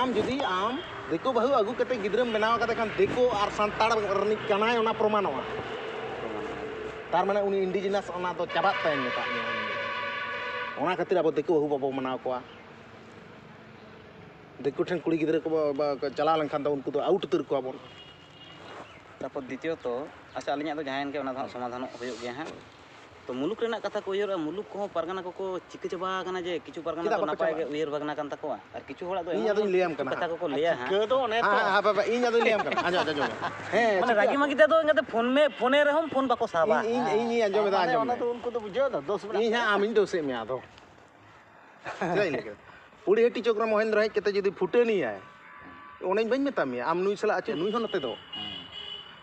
आम जुदी आम देखो बहु अगु कते गिद्रम बनाव कते खान देखो और सांताड़ रनिक कनाय ओना प्रमाणवा तार माने उनी इंडिजिनस ओना तो चाबात तायन मेता ओना खातिर अब देखो बहु बाबो मनाव कोआ देखो ठन कुड़ी गिद्र को चला लंखान तो उनको तो आउट उतर कोआ बोन तापर द्वितीय तो अच्छा अलिया तो जहां के समाधान हो गया हां तो मुलुक रेना कथा को उयर मुलुक को परगना को चिक चबा कना जे किछु परगना तो नापाय गे उयर बगना कान तकोआ और किछु होड़ा दो इन आदो लेम कना कथा को लेया हां के दो ने तो हां बाबा इन आदो लेम कना आजो आजो हे माने रागी मागिते दो इंगते फोने रे हम फोन बाको साबा इन आजो में आजो ओना तो उनको तो बुझो दो दोस इन हां आमिन दोसे में आदो जाई लेके पुड़ी हेटी चोकरा महेंद्र है केते जदी फुटेनी आय ओने बइन मेता में आम नुई सला आचे नुई हो नते दो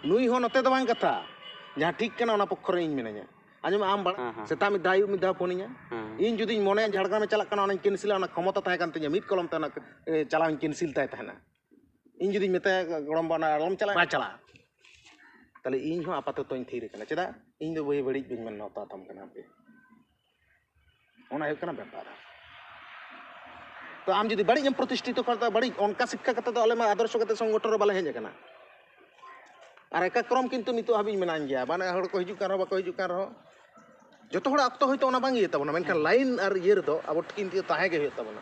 नुई हो नते दो बांग कथा जहां ठीक कना ओना पक्खर इन मेनाया आजम आम बड़ा सेता मिदा आयु मिदा फोनिया इन जुदी मोने झाड़ग्राम में चला कना ओना कैंसिल ओना क्षमता ताहे कान तिया मिद कलम तना चला कैंसिल ताहे तहना इन जुदी मेता गड़म बना अलम चला बा चला तले इन हो आपाततो इन थीर कना चदा इन दो बही बड़ी बिन मन नता तम कना पे ओना है कना व्यापार तो आम जुदी बड़ी जम प्रतिष्ठित करता बड़ी उनका शिक्षा करता तो अले मा आदर्श कते संगठन रे बाले हेज कना और एका क्रम किंतु नितो हाबी मेनान गया बाने हड़ को हिजु कान बाको हिजु कान रहो जतो हड़ अक्तो होयतो ओना बांग येता बना मेनखान लाइन और ये रे दो अब किंतु ताहे गे होता बना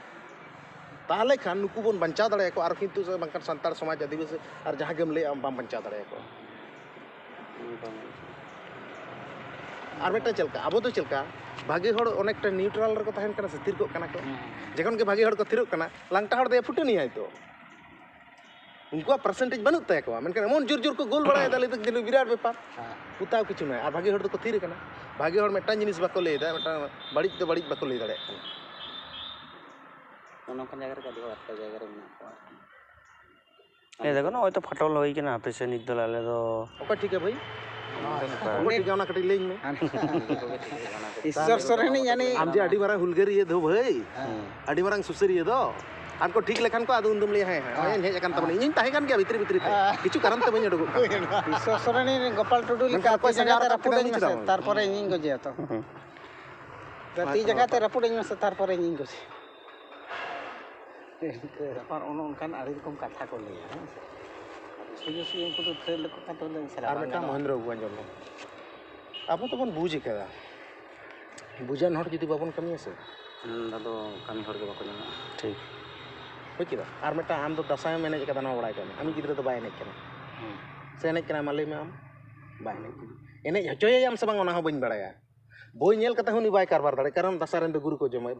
ताहले खान नुकु बन बंचा दड़े को और किंतु से बंकन संतार समाज आदिवासी और जहां गेम ले बाम बंचा दड़े को और बेटा चलका अब तो चलका भागे हड़ अनेकटा न्यूट्रल रे को ताहेन कना से स्थिर को कना को जखन के भागे हड़ को थिरक कना लांगटा हड़ दे फुटनी आय तो उनको परसेंटेज बनत तय को मेनखान एमन जोर जोर को गोल बड़ाय दाले तक दिन विराट व्यापार उताव किछु ना और भागे हड़ तो थिर कना भागे हड़ मेटा जिनिस बाको लेदा मेटा बड़ी तो बड़ी बाको ले दाड़े ओना का जगह रे कदी वाट जगह रे ना को ए देखो ना ओय तो फटल होई के ना पे से निक दलाले तो ओका ठीक है भाई ओका ठीक है ओना कटी लेኝ में ईश्वर सोरेन यानी आम जे अडी मारा हुलगरी ये दो भाई अडी मारा सुसरी ये दो आनको ठीक लेखान को आदो उंदम ले है हेज अकन तबन इन ताहे कान गया भितरी भितरी किछु कारण ते बኝ अडगो ईश्वर सोरेन गोपाल टुडू लिखा को जगह ते रपुडኝ में तार परे इन गजे तो ती जगह ते रपुडኝ में तार परे इन गजे पर उनकान आड़ी रकम कथा को लेया सुजो सी इनको तो थेल को का तो ले सला और बेटा महेंद्र बुआ जम अब तो बन बुझ केदा बुझान हर जदी बाबन कमी से दादो कमी हर के बाको जाना ठीक होय किदा और बेटा आम तो दसाय में एनेज कदा ना बड़ाय कना आमी गिद्रा तो बाय एनेज कना से एनेज कना माले में आम बाय एनेज हचोय आम से बांग ओना हो बइन बड़ाया बोय नेल कता हुनी बाय कारबार दाड़े कारण दसारेन दो गुरु को जमय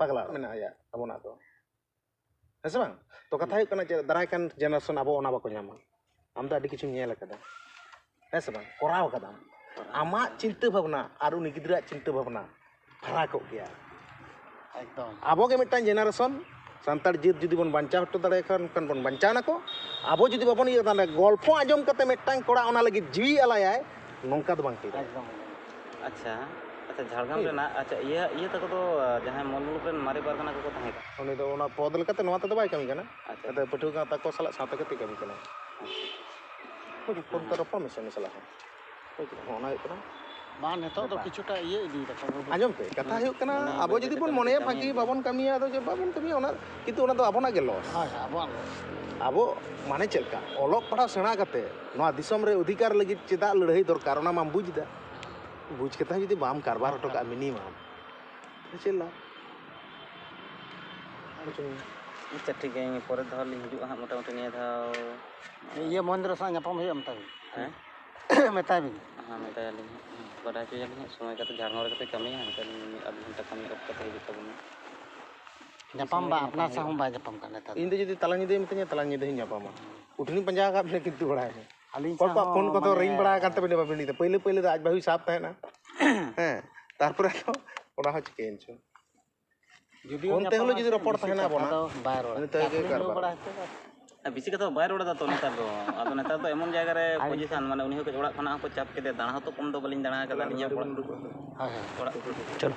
पगला मेना या अबोना तो ऐसे बांग तो कथा है कना दराय कान जनरेशन अब ओना बाको न्यामा आम तो अडी किछु नेल कदा ऐसे बांग कोराव कदा आमा चिंता भावना और उनी गिद्रा चिंता भावना फराक हो गया एकदम अब के मिटान जनरेशन सानताड़ जीत जुदी बन बंचा हटो दाड़े खान बन बंचा ना को अब जुदी बाबन ये ताने गल्प आजम कते मिटान कोड़ा ओना लगी जीवी आलाय नोंका दो बांग ठीक एकदम अच्छा अच्छा झारग्राम रे ना अच्छा ये तक तो जहां मुलुक रे मारे पारगना को ताहे उनी दो ओना पद लेकते नवा ते बाय कमी कना अच्छा ते पठु का तको सला साथे कते कमी कना कुछ फोन तो रपा में से सला है ओना इतना मान है तो किछुटा ये इदी रखो आजम पे कथा है कना अब जुदी बन मने भागी बाबन कमिया तो जे बाबन कमिया ओना किंतु ओना दो आबोना गे लॉस हां आबो अब माने चलका ओलोक पढ़ा सेना करते नवा दिसम रे अधिकार लगी चेदा लड़ाई दरकार ओना माम बुझदा बुझ के जुदी बाम कारबार हटो का मिनिमम चला अच्छा ठीक है परे धाव लिंग हिजु हां मोटा मोटी निया धाव ये महेंद्र सा न्यापम हे अमता हैं मेता भी हां मेता लिंग बड़ा चीज लिंग समय का तो झारनर का कमी है अब घंटा कमी अब कते हिजु तबन न्यापम बा अपना सा हम बा न्यापम का नेता इन जुदी तला निदे मितnya तला निदे न्यापम उठनी पंजा का अपने किंतु बड़ा है अलिन को फोन को तो रिंग बड़ा काते बने बाबिनी पहले पहले तो आज भाई साफ था ना हैं तारपर तो ओना हो चिकेन छो जुदी ओनते हलो जुदी रपड़ था ना बोना बाय रोड निते के कारबार बिसी कथा बाय रोड दा तो नेता दो आदो नेता तो एमन जायगा रे पोजीशन माने उनी हो के ओड़ा खना को चाप के दे दाणा तो कम दो बलिन दाणा का दानिया पड़ा हां हां चलो